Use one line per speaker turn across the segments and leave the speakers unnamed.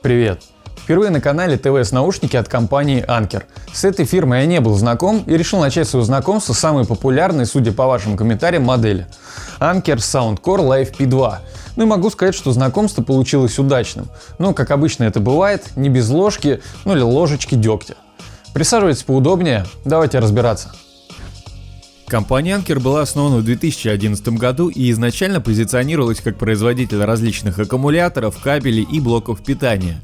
Привет! Впервые на канале ТВС-наушники от компании Anker. С этой фирмой я не был знаком и решил начать свое знакомство с самой популярной, судя по вашим комментариям, модели Anker Soundcore Live P2. Ну и могу сказать, что знакомство получилось удачным. Но, как обычно это бывает, не без ложки, или ложечки дегтя. Присаживайтесь поудобнее, давайте разбираться.
Компания Anker была основана в 2011 году и изначально позиционировалась как производитель различных аккумуляторов, кабелей и блоков питания.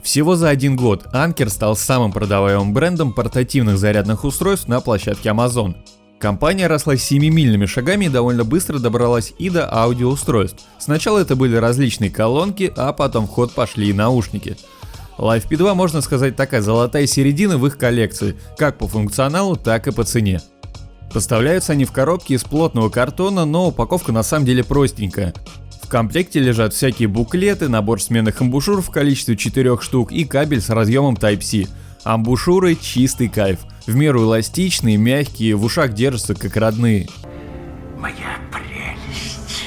Всего за один год Anker стал самым продаваемым брендом портативных зарядных устройств на площадке Amazon. Компания росла семимильными шагами и довольно быстро добралась и до аудиоустройств. Сначала это были различные колонки, а потом в ход пошли и наушники. Live P2, можно сказать, такая золотая середина в их коллекции, как по функционалу, так и по цене. Поставляются они в коробке из плотного картона, но упаковка на самом деле простенькая. В комплекте лежат всякие буклеты, набор сменных амбушюр в количестве 4 штук и кабель с разъемом Type-C. Амбушюры – чистый кайф. В меру эластичные, мягкие, в ушах держатся как родные.
Моя прелесть.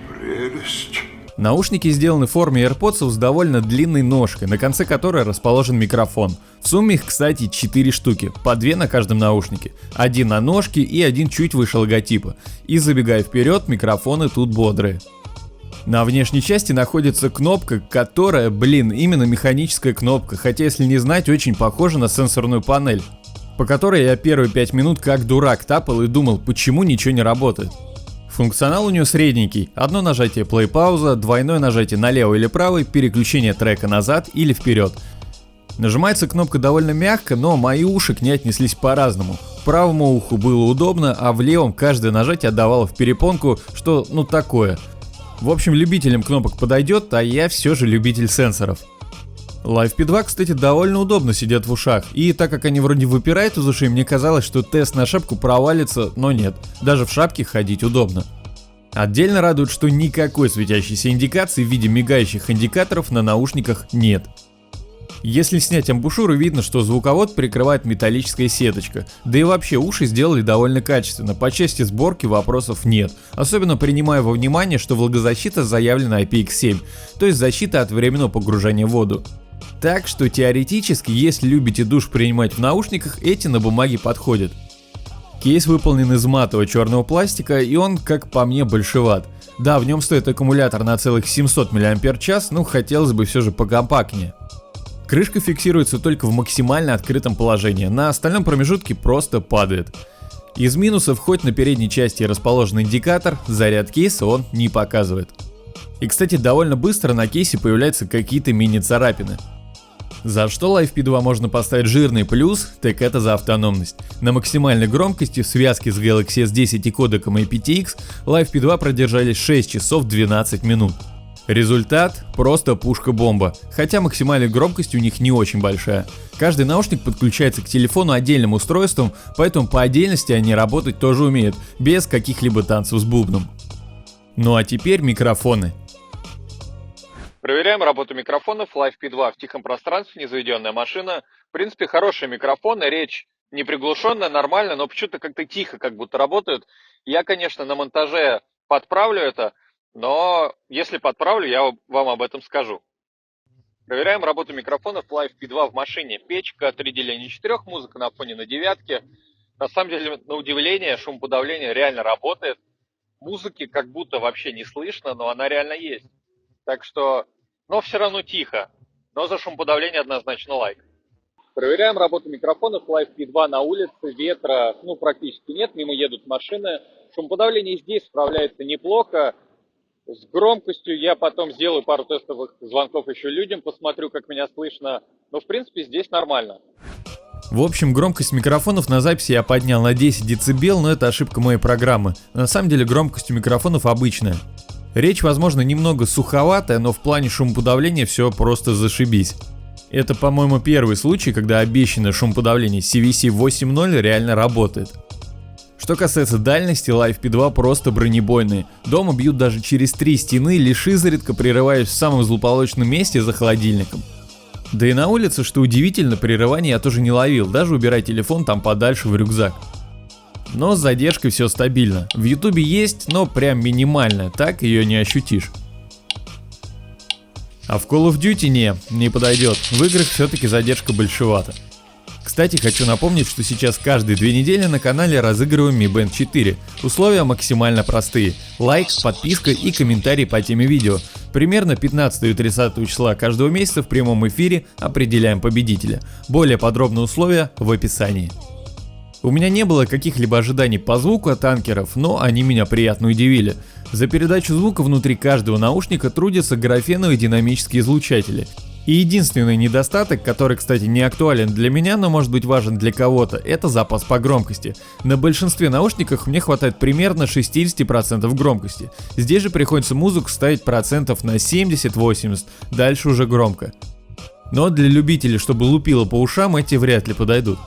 Прелесть.
Наушники сделаны в форме AirPods с довольно длинной ножкой, на конце которой расположен микрофон. В сумме их, кстати, 4 штуки, по 2 на каждом наушнике. Один на ножке и один чуть выше логотипа. И забегая вперед, микрофоны тут бодрые. На внешней части находится кнопка, которая, именно механическая кнопка, хотя если не знать, очень похожа на сенсорную панель, по которой я первые 5 минут как дурак тапал и думал, почему ничего не работает. Функционал у нее средненький, одно нажатие play-пауза, двойное нажатие налево или правый, переключение трека назад или вперед. Нажимается кнопка довольно мягко, но мои уши к ней отнеслись по-разному. Правому уху было удобно, а в левом каждое нажатие отдавало в перепонку, что такое. В общем, любителям кнопок подойдет, а я все же любитель сенсоров. Live P2, кстати, довольно удобно сидят в ушах, и так как они вроде выпирают из ушей, мне казалось, что тест на шапку провалится, но нет, даже в шапке ходить удобно. Отдельно радует, что никакой светящейся индикации в виде мигающих индикаторов на наушниках нет. Если снять амбушюры, видно, что звуковод прикрывает металлическая сеточка, да и вообще уши сделали довольно качественно, по части сборки вопросов нет, особенно принимая во внимание, что влагозащита заявлена IPX7, то есть защита от временного погружения в воду. Так что теоретически, если любите душ принимать в наушниках, эти на бумаге подходят. Кейс выполнен из матового черного пластика, и он, как по мне, большеват. Да, в нем стоит аккумулятор на целых 700 мАч, но хотелось бы все же покомпактнее. Крышка фиксируется только в максимально открытом положении, на остальном промежутке просто падает. Из минусов, хоть на передней части расположен индикатор, заряд кейса он не показывает. И, кстати, довольно быстро на кейсе появляются какие-то мини-царапины. За что Live P2 можно поставить жирный плюс, так это за автономность. На максимальной громкости в связке с Galaxy S10 и кодеком aptX Live P2 продержались 6 часов 12 минут. Результат – просто пушка-бомба, хотя максимальная громкость у них не очень большая. Каждый наушник подключается к телефону отдельным устройством, поэтому по отдельности они работать тоже умеют, без каких-либо танцев с бубном. Ну а теперь микрофоны.
Проверяем работу микрофонов Live P2 в тихом пространстве, незаведенная машина. В принципе, хорошие микрофоны, речь не приглушенная, нормально, но почему-то как-то тихо как будто работают. Я, конечно, на монтаже подправлю это, но если подправлю, я вам об этом скажу. Проверяем работу микрофонов Live P2 в машине. Печка, 3 деления 4, музыка на фоне на 9. На самом деле, на удивление, шумоподавление реально работает. Музыки как будто вообще не слышно, но она реально есть. Так что, но все равно тихо. Но за шумоподавление однозначно лайк. Проверяем работу микрофонов Live P2 на улице. Ветра практически нет, мимо едут машины. Шумоподавление здесь справляется неплохо. С громкостью я потом сделаю пару тестовых звонков еще людям, посмотрю, как меня слышно. Но в принципе здесь нормально.
В общем, громкость микрофонов на записи я поднял на 10 дБ, но это ошибка моей программы. На самом деле громкость у микрофонов обычная. Речь, возможно, немного суховатая, но в плане шумоподавления все просто зашибись. Это, по-моему, первый случай, когда обещанное шумоподавление CVC 8.0 реально работает. Что касается дальности, Live P2 просто бронебойные. Дома бьют даже через 3 стены, лишь изредка прерываясь в самом злополучном месте за холодильником. Да и на улице, что удивительно, прерывания я тоже не ловил, даже убирая телефон там подальше в рюкзак. Но с задержкой все стабильно. В ютубе есть, но прям минимальная, так ее не ощутишь. А в Call of Duty не подойдет, в играх все-таки задержка большевата. Кстати, хочу напомнить, что сейчас каждые 2 недели на канале разыгрываем Mi Band 4. Условия максимально простые. Лайк, подписка и комментарий по теме видео. Примерно 15 и 30 числа каждого месяца в прямом эфире определяем победителя. Более подробные условия в описании. У меня не было каких-либо ожиданий по звуку от анкеров, но они меня приятно удивили. За передачу звука внутри каждого наушника трудятся графеновые динамические излучатели. И единственный недостаток, который, кстати, не актуален для меня, но может быть важен для кого-то, это запас по громкости. На большинстве наушников мне хватает примерно 60% громкости. Здесь же приходится музыку ставить процентов на 70-80, дальше уже громко. Но для любителей, чтобы лупило по ушам, эти вряд ли подойдут.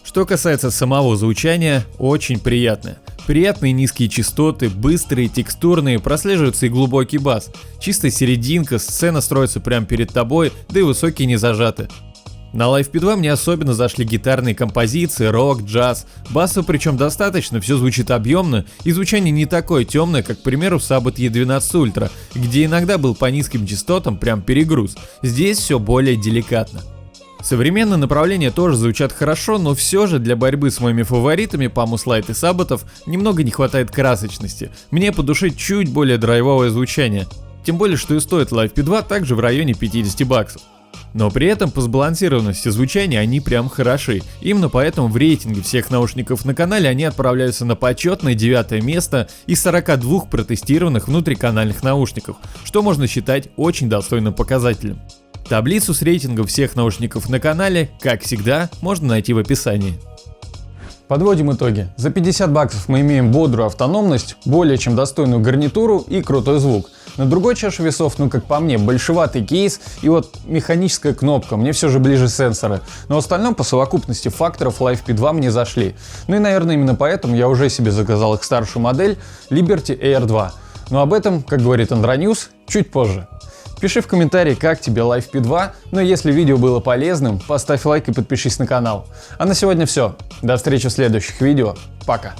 Что касается самого звучания, очень приятное. Приятные низкие частоты, быстрые, текстурные, прослеживается и глубокий бас. Чистая серединка, сцена строится прямо перед тобой, да и высокие не зажаты. На Live P2 мне особенно зашли гитарные композиции, рок, джаз. Баса причем достаточно, все звучит объемно, и звучание не такое темное, как, к примеру, в Sabbath E12 Ultra, где иногда был по низким частотам прям перегруз. Здесь все более деликатно. Современные направления тоже звучат хорошо, но все же для борьбы с моими фаворитами Pamus Light и Sabbath'ов немного не хватает красочности. Мне по душе чуть более драйвовое звучание. Тем более, что и стоит Live P2 также в районе $50. Но при этом по сбалансированности звучания они прям хороши. Именно поэтому в рейтинге всех наушников на канале они отправляются на почетное 9 место из 42 протестированных внутриканальных наушников, что можно считать очень достойным показателем. Таблицу с рейтингом всех наушников на канале, как всегда, можно найти в описании.
Подводим итоги. За $50 мы имеем бодрую автономность, более чем достойную гарнитуру и крутой звук. На другой чаше весов, как по мне, большеватый кейс и вот механическая кнопка, мне все же ближе сенсоры. Но в остальном по совокупности факторов Live P2 мне зашли. И, наверное, именно поэтому я уже себе заказал их старшую модель Liberty Air 2. Но об этом, как говорит Андроньюз, чуть позже. Пиши в комментарии, как тебе Live P2, но если видео было полезным, поставь лайк и подпишись на канал. А на сегодня все. До встречи в следующих видео. Пока.